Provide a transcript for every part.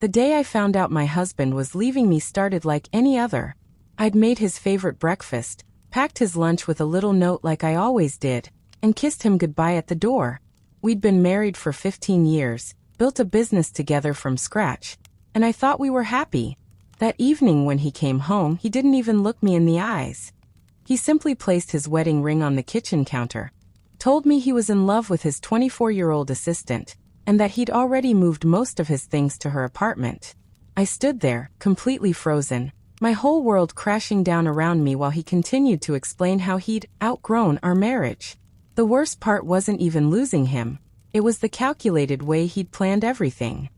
The day I found out my husband was leaving me started like any other. I'd made his favorite breakfast, packed his lunch with a little note like I always did, and kissed him goodbye at the door. We'd been married for 15 years, built a business together from scratch, and I thought we were happy. That evening when he came home, he didn't even look me in the eyes. He simply placed his wedding ring on the kitchen counter, told me he was in love with his 24-year-old assistant, and that he'd already moved most of his things to her apartment. I stood there, completely frozen, my whole world crashing down around me while he continued to explain how he'd outgrown our marriage. The worst part wasn't even losing him. It was the calculated way he'd planned everything.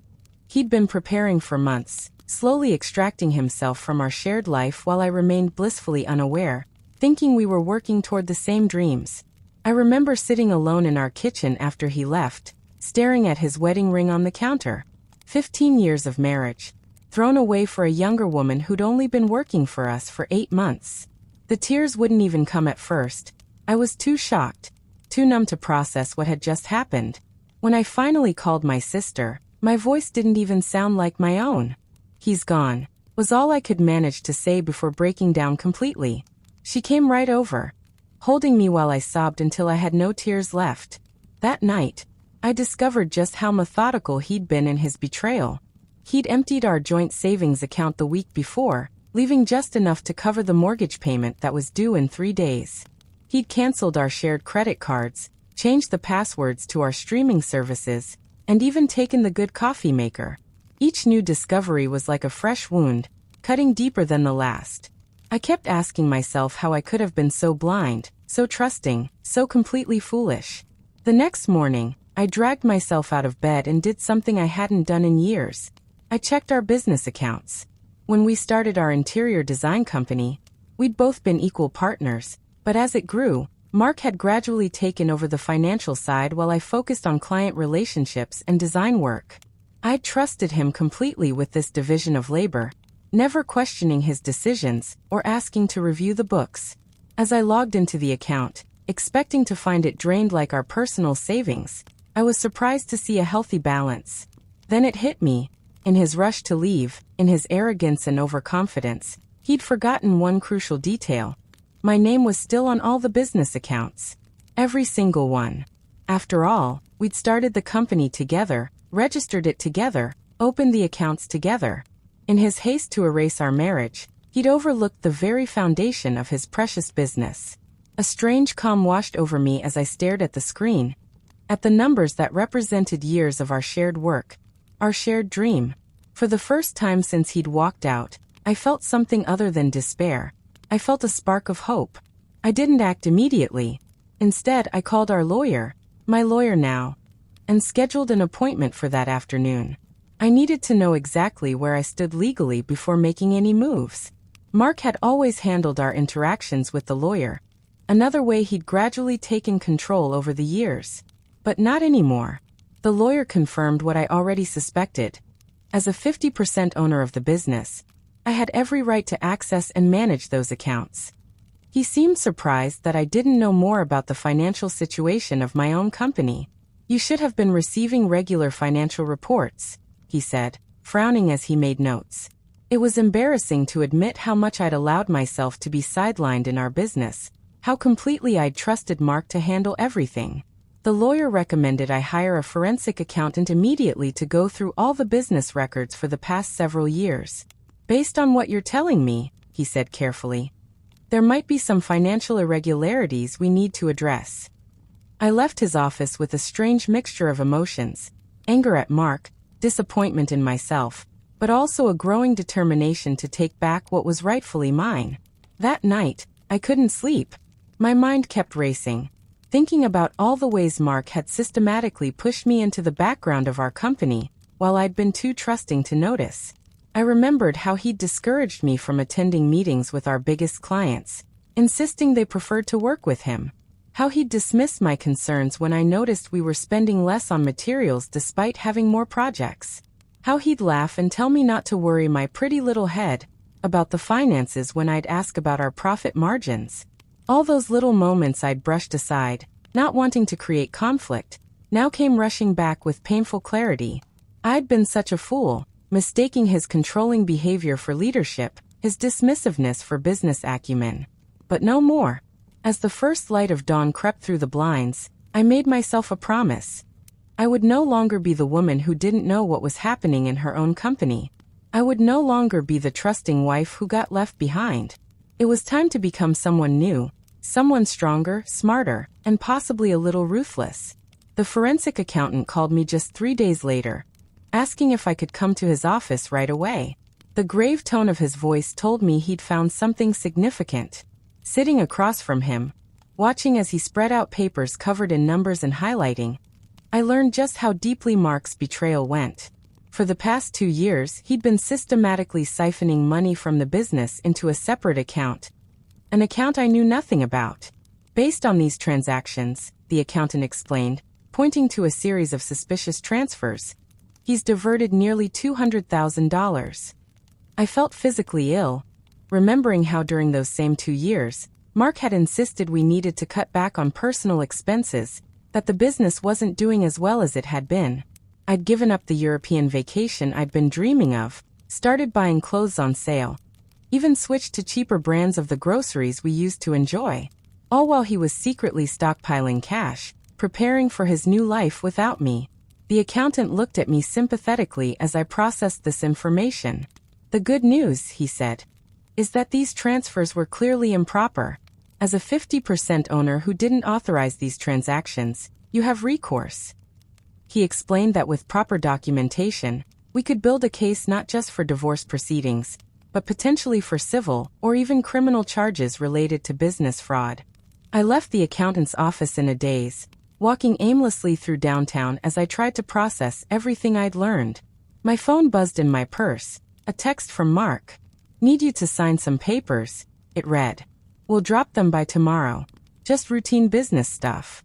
He'd been preparing for months, slowly extracting himself from our shared life while I remained blissfully unaware, thinking we were working toward the same dreams. I remember sitting alone in our kitchen after he left, staring at his wedding ring on the counter. 15 years of marriage, thrown away for a younger woman who'd only been working for us for 8 months. The tears wouldn't even come at first. I was too shocked, too numb to process what had just happened. When I finally called my sister, my voice didn't even sound like my own. "He's gone," was all I could manage to say before breaking down completely. She came right over, holding me while I sobbed until I had no tears left. That night, I discovered just how methodical he'd been in his betrayal. He'd emptied our joint savings account the week before, leaving just enough to cover the mortgage payment that was due in 3 days. He'd canceled our shared credit cards, changed the passwords to our streaming services, and even taken the good coffee maker. Each new discovery was like a fresh wound, cutting deeper than the last. I kept asking myself how I could have been so blind, so trusting, so completely foolish. The next morning, I dragged myself out of bed and did something I hadn't done in years. I checked our business accounts. When we started our interior design company, we'd both been equal partners, but as it grew, Mark had gradually taken over the financial side while I focused on client relationships and design work. I trusted him completely with this division of labor, never questioning his decisions or asking to review the books. As I logged into the account, expecting to find it drained like our personal savings, I was surprised to see a healthy balance. Then it hit me. In his rush to leave, in his arrogance and overconfidence, he'd forgotten one crucial detail. My name was still on all the business accounts. Every single one. After all, we'd started the company together, registered it together, opened the accounts together. In his haste to erase our marriage, he'd overlooked the very foundation of his precious business. A strange calm washed over me as I stared at the screen, at the numbers that represented years of our shared work, our shared dream. For the first time since he'd walked out, I felt something other than despair. I felt a spark of hope. I didn't act immediately. Instead, I called our lawyer, my lawyer now, and scheduled an appointment for that afternoon. I needed to know exactly where I stood legally before making any moves. Mark had always handled our interactions with the lawyer, another way he'd gradually taken control over the years. But not anymore. The lawyer confirmed what I already suspected. As a 50% owner of the business, I had every right to access and manage those accounts. He seemed surprised that I didn't know more about the financial situation of my own company. "You should have been receiving regular financial reports," he said, frowning as he made notes. It was embarrassing to admit how much I'd allowed myself to be sidelined in our business, how completely I'd trusted Mark to handle everything. The lawyer recommended I hire a forensic accountant immediately to go through all the business records for the past several years. "Based on what you're telling me," he said carefully, "there might be some financial irregularities we need to address." I left his office with a strange mixture of emotions, anger at Mark, disappointment in myself, but also a growing determination to take back what was rightfully mine. That night, I couldn't sleep. My mind kept racing, thinking about all the ways Mark had systematically pushed me into the background of our company, while I'd been too trusting to notice. I remembered how he'd discouraged me from attending meetings with our biggest clients, insisting they preferred to work with him. How he'd dismissed my concerns when I noticed we were spending less on materials despite having more projects. How he'd laugh and tell me not to worry my pretty little head about the finances when I'd ask about our profit margins. All those little moments I'd brushed aside, not wanting to create conflict, now came rushing back with painful clarity. I'd been such a fool, mistaking his controlling behavior for leadership, his dismissiveness for business acumen. But no more. As the first light of dawn crept through the blinds, I made myself a promise. I would no longer be the woman who didn't know what was happening in her own company. I would no longer be the trusting wife who got left behind. It was time to become someone new, someone stronger, smarter, and possibly a little ruthless. The forensic accountant called me just 3 days later, asking if I could come to his office right away. The grave tone of his voice told me he'd found something significant. Sitting across from him, watching as he spread out papers covered in numbers and highlighting, I learned just how deeply Mark's betrayal went. For the past 2 years, he'd been systematically siphoning money from the business into a separate account, an account I knew nothing about. Based on these transactions, the accountant explained, pointing to a series of suspicious transfers, he's diverted nearly $200,000. I felt physically ill, remembering how during those same 2 years, Mark had insisted we needed to cut back on personal expenses, that the business wasn't doing as well as it had been. I'd given up the European vacation I'd been dreaming of, started buying clothes on sale, even switched to cheaper brands of the groceries we used to enjoy, all while he was secretly stockpiling cash, preparing for his new life without me. The accountant looked at me sympathetically as I processed this information. The good news, he said, is that these transfers were clearly improper. As a 50% owner who didn't authorize these transactions, you have recourse. He explained that with proper documentation, we could build a case not just for divorce proceedings, but potentially for civil or even criminal charges related to business fraud. I left the accountant's office in a daze, walking aimlessly through downtown as I tried to process everything I'd learned. My phone buzzed in my purse, a text from Mark. "Need you to sign some papers," it read. "We'll drop them by tomorrow. Just routine business stuff."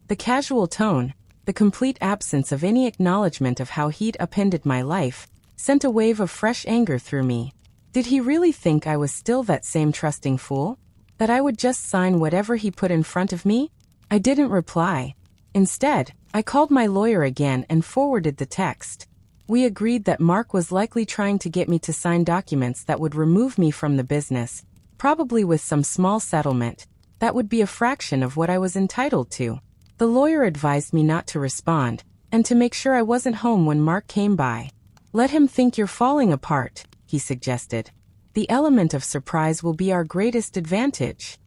The casual tone, the complete absence of any acknowledgement of how he'd upended my life, sent a wave of fresh anger through me. Did he really think I was still that same trusting fool? That I would just sign whatever he put in front of me? I didn't reply. Instead, I called my lawyer again and forwarded the text. We agreed that Mark was likely trying to get me to sign documents that would remove me from the business, probably with some small settlement. That would be a fraction of what I was entitled to. The lawyer advised me not to respond, and to make sure I wasn't home when Mark came by. "Let him think you're falling apart," he suggested. "The element of surprise will be our greatest advantage."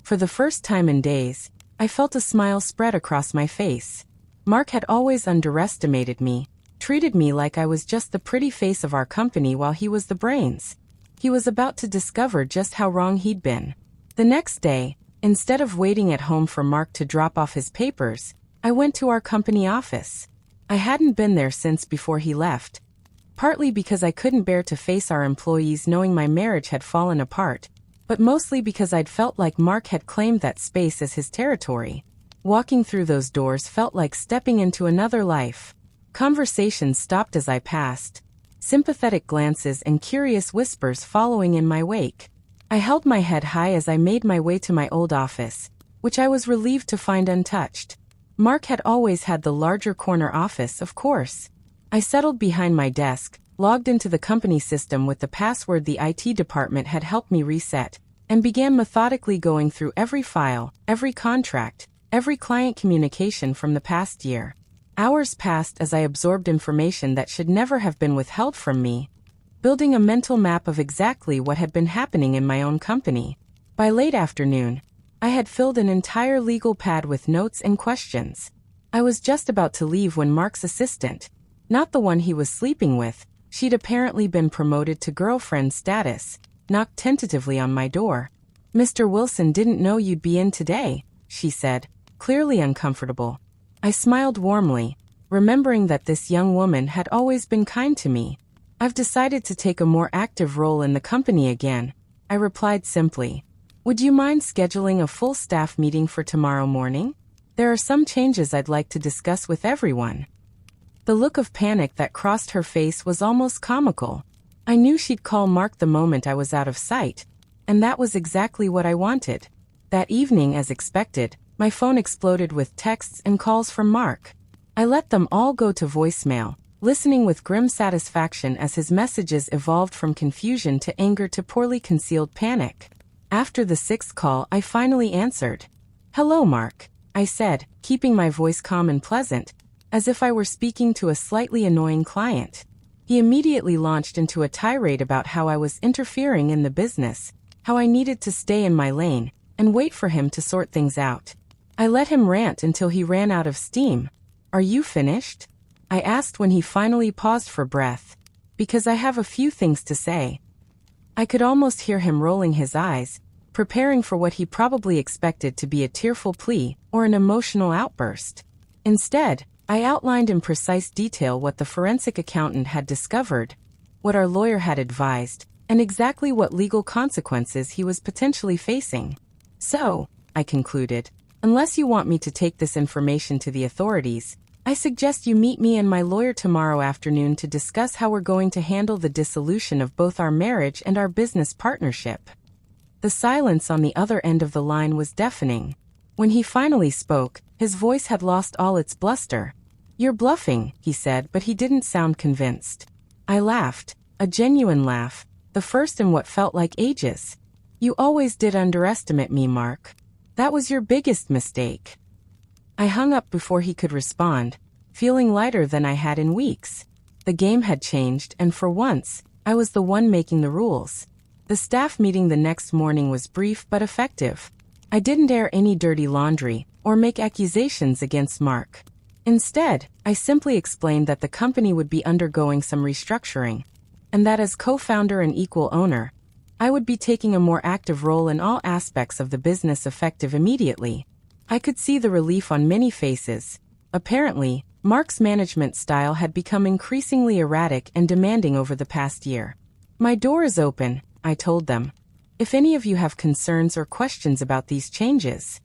For the first time in days, I felt a smile spread across my face. Mark had always underestimated me, treated me like I was just the pretty face of our company while he was the brains. He was about to discover just how wrong he'd been. The next day, instead of waiting at home for Mark to drop off his papers, I went to our company office. I hadn't been there since before he left, partly because I couldn't bear to face our employees knowing my marriage had fallen apart, but mostly because I'd felt like Mark had claimed that space as his territory. Walking through those doors felt like stepping into another life. Conversations stopped as I passed, sympathetic glances and curious whispers following in my wake. I held my head high as I made my way to my old office, which I was relieved to find untouched. Mark had always had the larger corner office, of course. I settled behind my desk, logged into the company system with the password the IT department had helped me reset, and began methodically going through every file, every contract, every client communication from the past year. Hours passed as I absorbed information that should never have been withheld from me, building a mental map of exactly what had been happening in my own company. By late afternoon, I had filled an entire legal pad with notes and questions. I was just about to leave when Mark's assistant, not the one he was sleeping with, she'd apparently been promoted to girlfriend status, knocked tentatively on my door. "Mr. Wilson didn't know you'd be in today," she said, clearly uncomfortable. I smiled warmly, remembering that this young woman had always been kind to me. "I've decided to take a more active role in the company again," I replied simply. "Would you mind scheduling a full staff meeting for tomorrow morning? There are some changes I'd like to discuss with everyone." The look of panic that crossed her face was almost comical. I knew she'd call Mark the moment I was out of sight, and that was exactly what I wanted. That evening, as expected, my phone exploded with texts and calls from Mark. I let them all go to voicemail, listening with grim satisfaction as his messages evolved from confusion to anger to poorly concealed panic. After the sixth call, I finally answered. "Hello, Mark," I said, keeping my voice calm and pleasant, as if I were speaking to a slightly annoying client. He immediately launched into a tirade about how I was interfering in the business, how I needed to stay in my lane, and wait for him to sort things out. I let him rant until he ran out of steam. "Are you finished?" I asked when he finally paused for breath. "Because I have a few things to say." I could almost hear him rolling his eyes, preparing for what he probably expected to be a tearful plea or an emotional outburst. Instead, I outlined in precise detail what the forensic accountant had discovered, what our lawyer had advised, and exactly what legal consequences he was potentially facing. "So," I concluded, "unless you want me to take this information to the authorities, I suggest you meet me and my lawyer tomorrow afternoon to discuss how we're going to handle the dissolution of both our marriage and our business partnership." The silence on the other end of the line was deafening. When he finally spoke, his voice had lost all its bluster. "You're bluffing," he said, but he didn't sound convinced. I laughed, a genuine laugh, the first in what felt like ages. "You always did underestimate me, Mark. That was your biggest mistake." I hung up before he could respond, feeling lighter than I had in weeks. The game had changed, and for once, I was the one making the rules. The staff meeting the next morning was brief but effective. I didn't air any dirty laundry or make accusations against Mark. Instead, I simply explained that the company would be undergoing some restructuring, and that as co-founder and equal owner, I would be taking a more active role in all aspects of the business effective immediately. I could see the relief on many faces. Apparently, Mark's management style had become increasingly erratic and demanding over the past year. "My door is open," I told them. "If any of you have concerns or questions about these changes."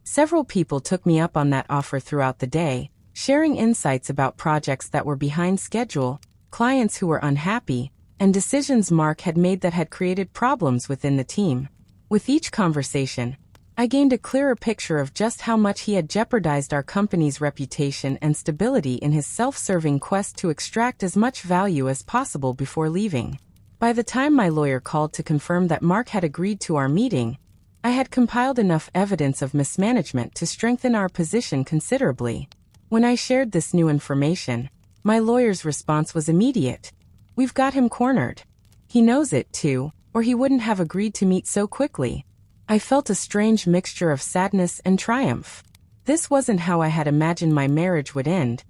Several people took me up on that offer throughout the day, sharing insights about projects that were behind schedule, clients who were unhappy, and decisions Mark had made that had created problems within the team. With each conversation, I gained a clearer picture of just how much he had jeopardized our company's reputation and stability in his self-serving quest to extract as much value as possible before leaving. By the time my lawyer called to confirm that Mark had agreed to our meeting, I had compiled enough evidence of mismanagement to strengthen our position considerably. When I shared this new information, my lawyer's response was immediate. "We've got him cornered. He knows it too, or he wouldn't have agreed to meet so quickly." I felt a strange mixture of sadness and triumph. This wasn't how I had imagined my marriage would end,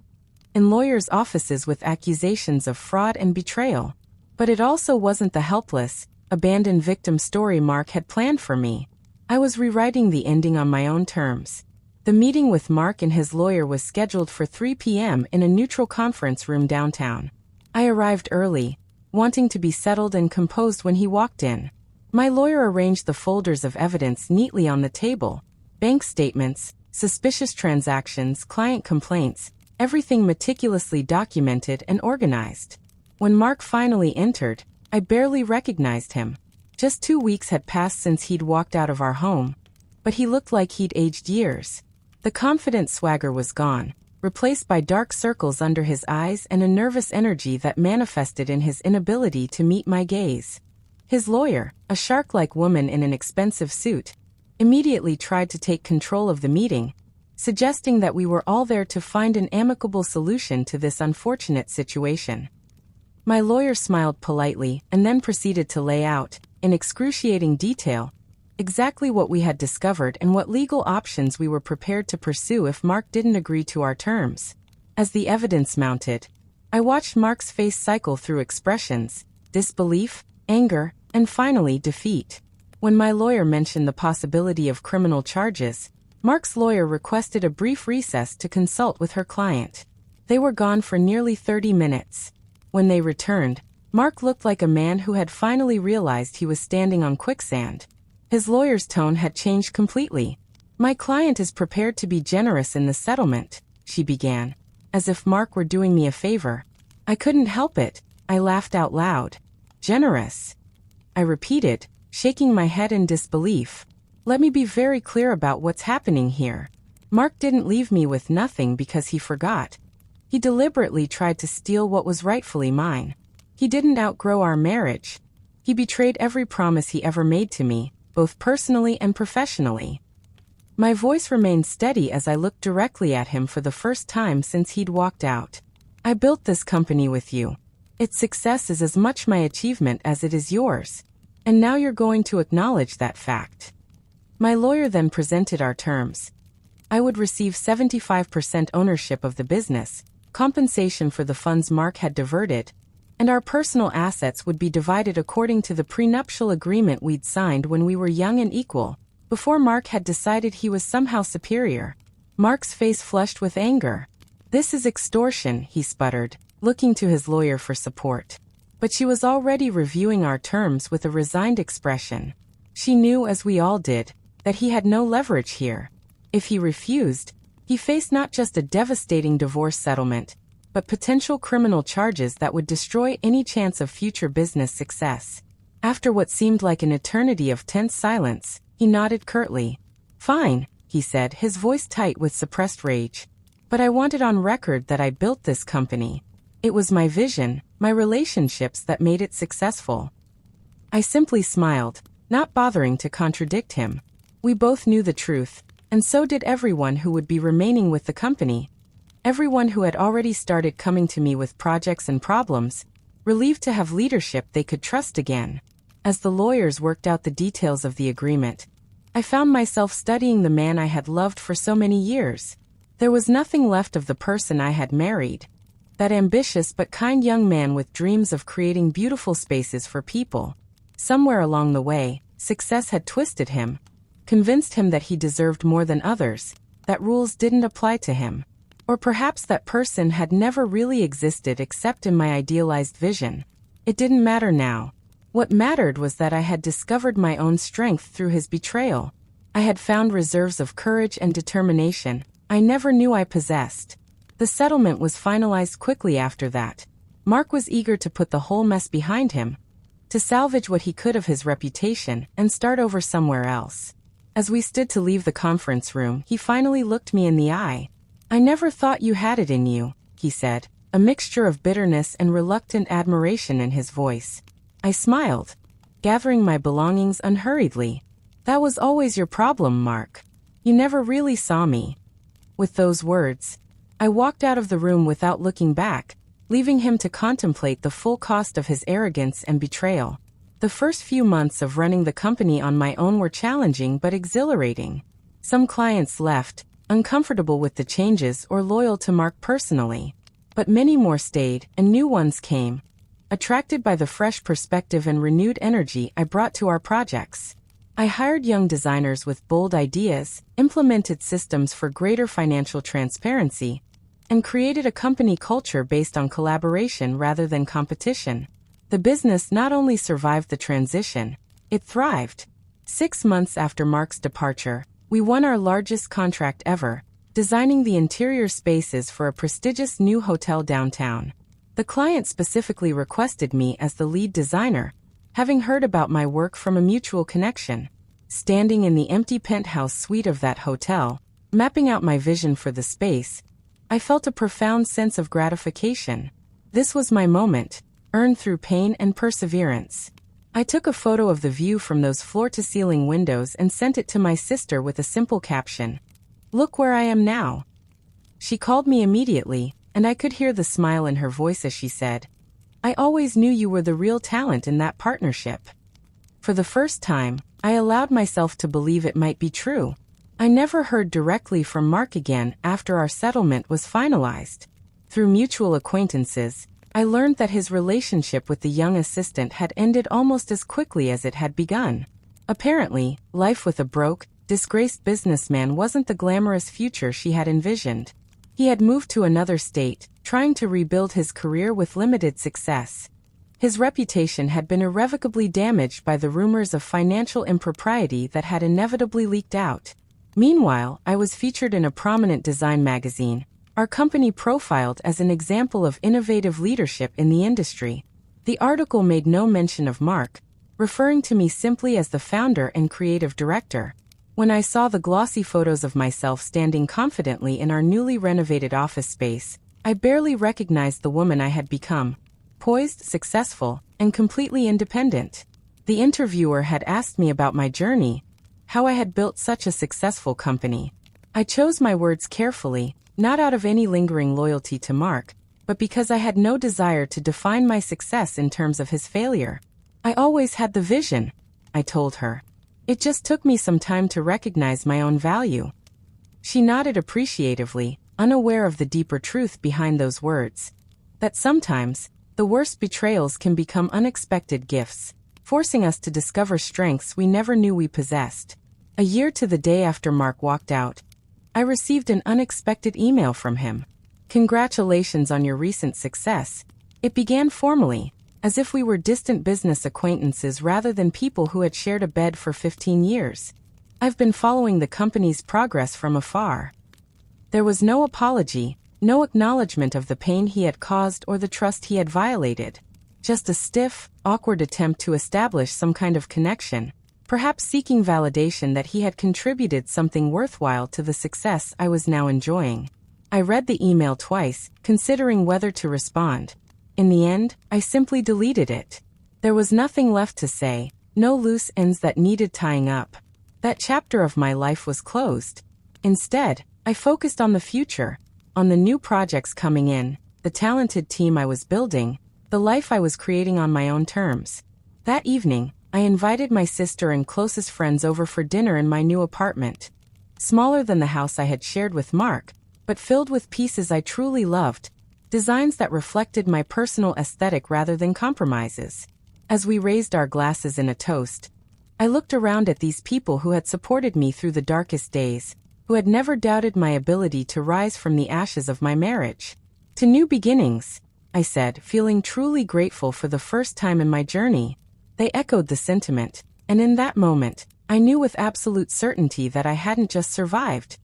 in lawyers' offices with accusations of fraud and betrayal. But it also wasn't the helpless, abandoned victim story Mark had planned for me. I was rewriting the ending on my own terms. The meeting with Mark and his lawyer was scheduled for 3 p.m. in a neutral conference room downtown. I arrived early, wanting to be settled and composed when he walked in. My lawyer arranged the folders of evidence neatly on the table: bank statements, suspicious transactions, client complaints, everything meticulously documented and organized. When Mark finally entered, I barely recognized him. Just 2 weeks had passed since he'd walked out of our home, but he looked like he'd aged years. The confident swagger was gone, replaced by dark circles under his eyes and a nervous energy that manifested in his inability to meet my gaze. His lawyer, a shark-like woman in an expensive suit, immediately tried to take control of the meeting, suggesting that we were all there to find an amicable solution to this unfortunate situation. My lawyer smiled politely and then proceeded to lay out, in excruciating detail, exactly what we had discovered and what legal options we were prepared to pursue if Mark didn't agree to our terms. As the evidence mounted, I watched Mark's face cycle through expressions: disbelief, anger, and finally defeat. When my lawyer mentioned the possibility of criminal charges, Mark's lawyer requested a brief recess to consult with her client. They were gone for nearly 30 minutes. When they returned, Mark looked like a man who had finally realized he was standing on quicksand. His lawyer's tone had changed completely. "My client is prepared to be generous in the settlement," she began, as if Mark were doing me a favor. I couldn't help it. I laughed out loud. "Generous?" I repeated, shaking my head in disbelief. "Let me be very clear about what's happening here. Mark didn't leave me with nothing because he forgot. He deliberately tried to steal what was rightfully mine. He didn't outgrow our marriage. He betrayed every promise he ever made to me, both personally and professionally. My voice remained steady as I looked directly at him for the first time since he'd walked out. I built this company with you. Its success is as much my achievement as it is yours. And now you're going to acknowledge that fact. My lawyer then presented our terms. I would receive 75% ownership of the business, compensation for the funds Mark had diverted, and our personal assets would be divided according to the prenuptial agreement we'd signed when we were young and equal, before Mark had decided he was somehow superior. Mark's face flushed with anger. "This is extortion," he sputtered, looking to his lawyer for support. But she was already reviewing our terms with a resigned expression. She knew, as we all did, that he had no leverage here. If he refused, he faced not just a devastating divorce settlement, but potential criminal charges that would destroy any chance of future business success. After what seemed like an eternity of tense silence, he nodded curtly. "Fine," he said, his voice tight with suppressed rage. "But I want it on record that I built this company. It was my vision, my relationships that made it successful." I simply smiled, not bothering to contradict him. We both knew the truth, and so did everyone who would be remaining with the company. Everyone who had already started coming to me with projects and problems, relieved to have leadership they could trust again. As the lawyers worked out the details of the agreement, I found myself studying the man I had loved for so many years. There was nothing left of the person I had married. That ambitious but kind young man with dreams of creating beautiful spaces for people. Somewhere along the way, success had twisted him, convinced him that he deserved more than others, that rules didn't apply to him. Or perhaps that person had never really existed except in my idealized vision. It didn't matter now. What mattered was that I had discovered my own strength through his betrayal. I had found reserves of courage and determination I never knew I possessed. The settlement was finalized quickly after that. Mark was eager to put the whole mess behind him, to salvage what he could of his reputation and start over somewhere else. As we stood to leave the conference room, he finally looked me in the eye. "I never thought you had it in you," he said, a mixture of bitterness and reluctant admiration in his voice. I smiled, gathering my belongings unhurriedly. "That was always your problem, Mark. You never really saw me." With those words, I walked out of the room without looking back, leaving him to contemplate the full cost of his arrogance and betrayal. The first few months of running the company on my own were challenging but exhilarating. Some clients left, uncomfortable with the changes or loyal to Mark personally. But many more stayed, and new ones came, attracted by the fresh perspective and renewed energy I brought to our projects. I hired young designers with bold ideas, implemented systems for greater financial transparency, and created a company culture based on collaboration rather than competition. The business not only survived the transition, it thrived. 6 months after Mark's departure, we won our largest contract ever, designing the interior spaces for a prestigious new hotel downtown. The client specifically requested me as the lead designer, having heard about my work from a mutual connection. Standing in the empty penthouse suite of that hotel, mapping out my vision for the space, I felt a profound sense of gratification. This was my moment, earned through pain and perseverance. I took a photo of the view from those floor-to-ceiling windows and sent it to my sister with a simple caption. "Look where I am now." She called me immediately, and I could hear the smile in her voice as she said, "I always knew you were the real talent in that partnership." For the first time, I allowed myself to believe it might be true. I never heard directly from Mark again after our settlement was finalized. Through mutual acquaintances, I learned that his relationship with the young assistant had ended almost as quickly as it had begun. Apparently, life with a broke, disgraced businessman wasn't the glamorous future she had envisioned. He had moved to another state, trying to rebuild his career with limited success. His reputation had been irrevocably damaged by the rumors of financial impropriety that had inevitably leaked out. Meanwhile, I was featured in a prominent design magazine, our company profiled as an example of innovative leadership in the industry. The article made no mention of Mark, referring to me simply as the founder and creative director. When I saw the glossy photos of myself standing confidently in our newly renovated office space, I barely recognized the woman I had become, poised, successful, and completely independent. The interviewer had asked me about my journey, how I had built such a successful company. I chose my words carefully, not out of any lingering loyalty to Mark, but because I had no desire to define my success in terms of his failure. I always had the vision, I told her. It just took me some time to recognize my own value. She nodded appreciatively, unaware of the deeper truth behind those words. That sometimes, the worst betrayals can become unexpected gifts, forcing us to discover strengths we never knew we possessed. A year to the day after Mark walked out, I received an unexpected email from him. "Congratulations on your recent success." It began formally, as if we were distant business acquaintances rather than people who had shared a bed for 15 years. "I've been following the company's progress from afar." There was no apology, no acknowledgement of the pain he had caused or the trust he had violated. Just a stiff, awkward attempt to establish some kind of connection, perhaps seeking validation that he had contributed something worthwhile to the success I was now enjoying. I read the email twice, considering whether to respond. In the end, I simply deleted it. There was nothing left to say, no loose ends that needed tying up. That chapter of my life was closed. Instead, I focused on the future, on the new projects coming in, the talented team I was building, the life I was creating on my own terms. That evening, I invited my sister and closest friends over for dinner in my new apartment. Smaller than the house I had shared with Mark, but filled with pieces I truly loved, designs that reflected my personal aesthetic rather than compromises. As we raised our glasses in a toast, I looked around at these people who had supported me through the darkest days, who had never doubted my ability to rise from the ashes of my marriage. "To new beginnings," I said, feeling truly grateful for the first time in my journey. They echoed the sentiment, and in that moment, I knew with absolute certainty that I hadn't just survived.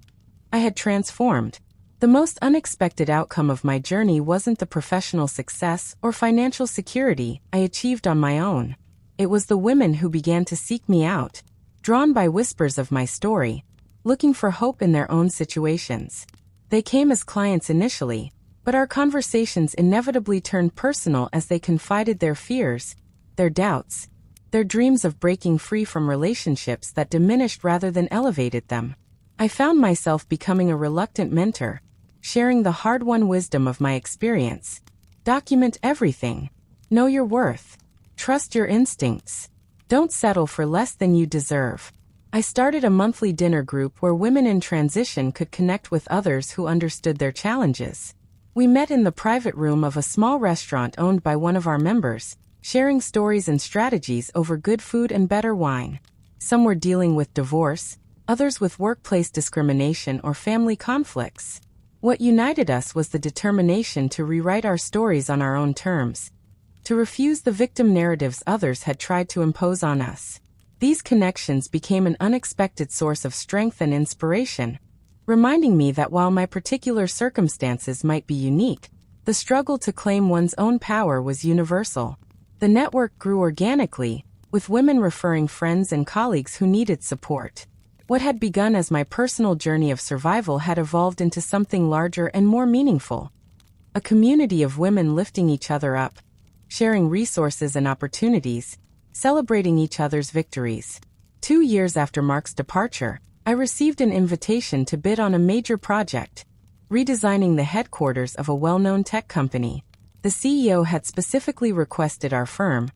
I had transformed. The most unexpected outcome of my journey wasn't the professional success or financial security I achieved on my own. It was the women who began to seek me out, drawn by whispers of my story, looking for hope in their own situations. They came as clients initially, but our conversations inevitably turned personal as they confided their fears, their doubts, their dreams of breaking free from relationships that diminished rather than elevated them. I found myself becoming a reluctant mentor, sharing the hard-won wisdom of my experience. Document everything. Know your worth. Trust your instincts. Don't settle for less than you deserve. I started a monthly dinner group where women in transition could connect with others who understood their challenges. We met in the private room of a small restaurant owned by one of our members, sharing stories and strategies over good food and better wine. Some were dealing with divorce, others with workplace discrimination or family conflicts. What united us was the determination to rewrite our stories on our own terms, to refuse the victim narratives others had tried to impose on us. These connections became an unexpected source of strength and inspiration, reminding me that while my particular circumstances might be unique, the struggle to claim one's own power was universal. The network grew organically, with women referring friends and colleagues who needed support. What had begun as my personal journey of survival had evolved into something larger and more meaningful. A community of women lifting each other up, sharing resources and opportunities, celebrating each other's victories. 2 years after Mark's departure, I received an invitation to bid on a major project, redesigning the headquarters of a well-known tech company. The CEO had specifically requested our firm,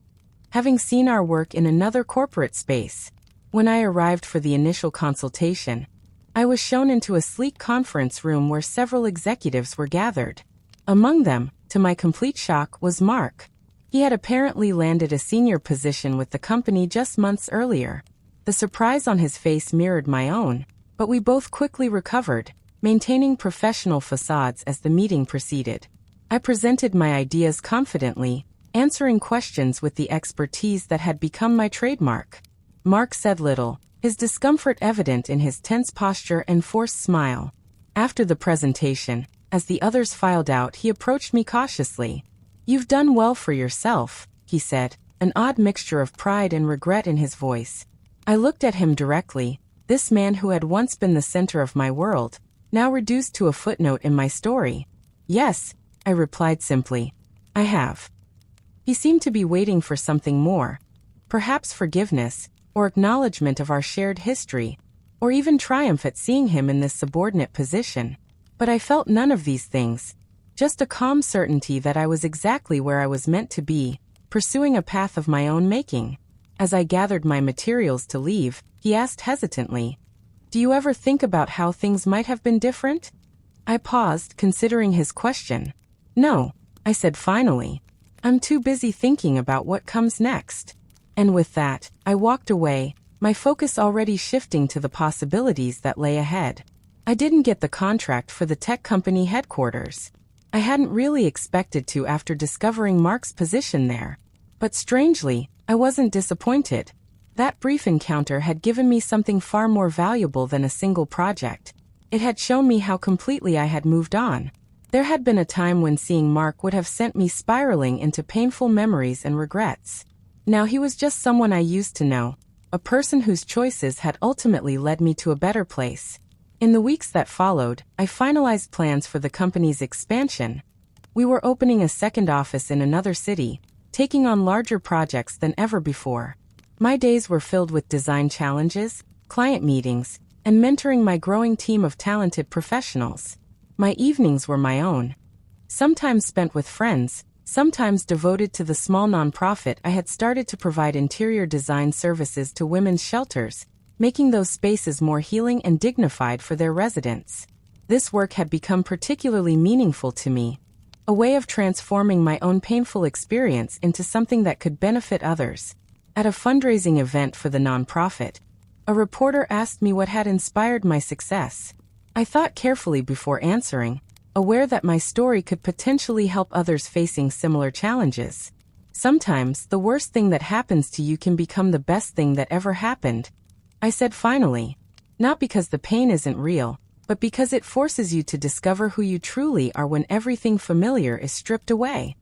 having seen our work in another corporate space. When I arrived for the initial consultation, I was shown into a sleek conference room where several executives were gathered. Among them, to my complete shock, was Mark. He had apparently landed a senior position with the company just months earlier. The surprise on his face mirrored my own, but we both quickly recovered, maintaining professional facades as the meeting proceeded. I presented my ideas confidently, answering questions with the expertise that had become my trademark. Mark said little, his discomfort evident in his tense posture and forced smile. After the presentation, as the others filed out, he approached me cautiously. "You've done well for yourself," he said, an odd mixture of pride and regret in his voice. I looked at him directly, this man who had once been the center of my world, now reduced to a footnote in my story. Yes, I replied simply. I have. He seemed to be waiting for something more. Perhaps forgiveness, or acknowledgement of our shared history, or even triumph at seeing him in this subordinate position. But I felt none of these things. Just a calm certainty that I was exactly where I was meant to be, pursuing a path of my own making. As I gathered my materials to leave, he asked hesitantly, "Do you ever think about how things might have been different?" I paused, considering his question. "No," I said finally. "I'm too busy thinking about what comes next." And with that, I walked away, my focus already shifting to the possibilities that lay ahead. I didn't get the contract for the tech company headquarters. I hadn't really expected to after discovering Mark's position there. But strangely, I wasn't disappointed. That brief encounter had given me something far more valuable than a single project. It had shown me how completely I had moved on. There had been a time when seeing Mark would have sent me spiraling into painful memories and regrets. Now he was just someone I used to know, a person whose choices had ultimately led me to a better place. In the weeks that followed, I finalized plans for the company's expansion. We were opening a second office in another city, taking on larger projects than ever before. My days were filled with design challenges, client meetings, and mentoring my growing team of talented professionals. My evenings were my own. Sometimes spent with friends, sometimes devoted to the small nonprofit I had started to provide interior design services to women's shelters, making those spaces more healing and dignified for their residents. This work had become particularly meaningful to me, a way of transforming my own painful experience into something that could benefit others. At a fundraising event for the nonprofit, a reporter asked me what had inspired my success. I thought carefully before answering, aware that my story could potentially help others facing similar challenges. Sometimes, the worst thing that happens to you can become the best thing that ever happened, I said finally. Not because the pain isn't real, but because it forces you to discover who you truly are when everything familiar is stripped away.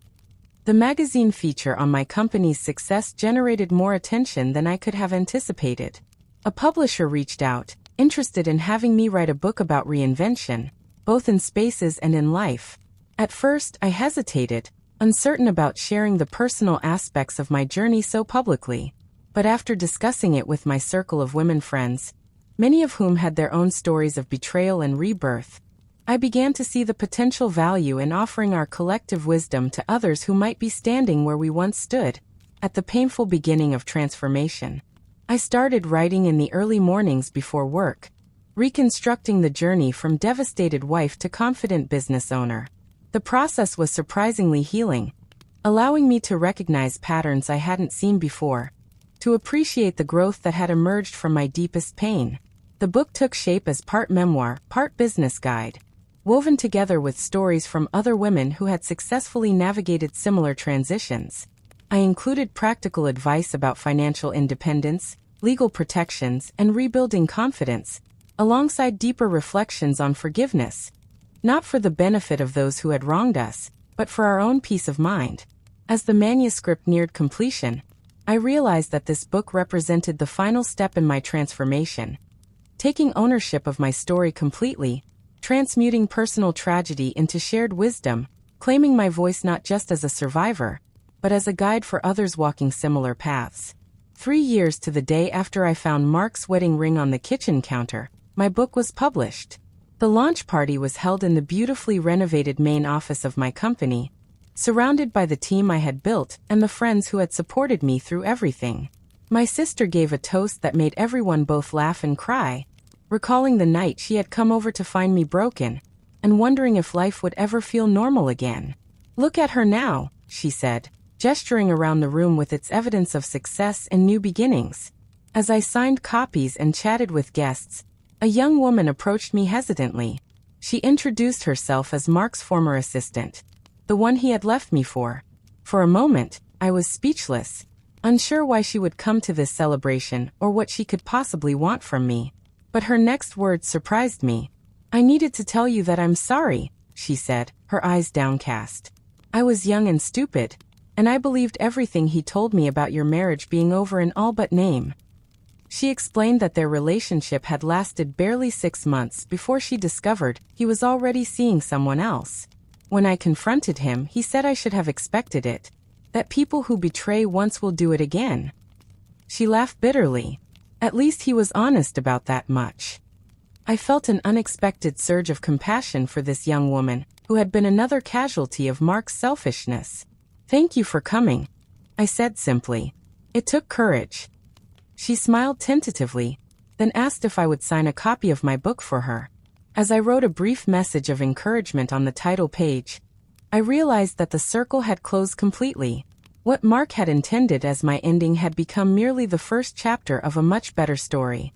The magazine feature on my company's success generated more attention than I could have anticipated. A publisher reached out, interested in having me write a book about reinvention, both in spaces and in life. At first, I hesitated, uncertain about sharing the personal aspects of my journey so publicly. But after discussing it with my circle of women friends, many of whom had their own stories of betrayal and rebirth, I began to see the potential value in offering our collective wisdom to others who might be standing where we once stood, at the painful beginning of transformation. I started writing in the early mornings before work, reconstructing the journey from devastated wife to confident business owner. The process was surprisingly healing, allowing me to recognize patterns I hadn't seen before, to appreciate the growth that had emerged from my deepest pain. The book took shape as part memoir, part business guide, woven together with stories from other women who had successfully navigated similar transitions. I included practical advice about financial independence, legal protections, and rebuilding confidence, alongside deeper reflections on forgiveness, not for the benefit of those who had wronged us, but for our own peace of mind. As the manuscript neared completion, I realized that this book represented the final step in my transformation, taking ownership of my story completely, transmuting personal tragedy into shared wisdom, claiming my voice not just as a survivor, but as a guide for others walking similar paths. 3 years to the day after I found Mark's wedding ring on the kitchen counter, my book was published. The launch party was held in the beautifully renovated main office of my company, surrounded by the team I had built and the friends who had supported me through everything. My sister gave a toast that made everyone both laugh and cry, recalling the night she had come over to find me broken, and wondering if life would ever feel normal again. "Look at her now," she said, gesturing around the room with its evidence of success and new beginnings. As I signed copies and chatted with guests, a young woman approached me hesitantly. She introduced herself as Mark's former assistant, the one he had left me for. For a moment, I was speechless, unsure why she would come to this celebration or what she could possibly want from me. But her next words surprised me. "I needed to tell you that I'm sorry," she said, her eyes downcast. "I was young and stupid, and I believed everything he told me about your marriage being over in all but name." She explained that their relationship had lasted barely 6 months before she discovered he was already seeing someone else. When I confronted him, he said I should have expected it, that people who betray once will do it again. She laughed bitterly. At least he was honest about that much. I felt an unexpected surge of compassion for this young woman, who had been another casualty of Mark's selfishness. "Thank you for coming," I said simply. It took courage. She smiled tentatively, then asked if I would sign a copy of my book for her. As I wrote a brief message of encouragement on the title page, I realized that the circle had closed completely. What Mark had intended as my ending had become merely the first chapter of a much better story.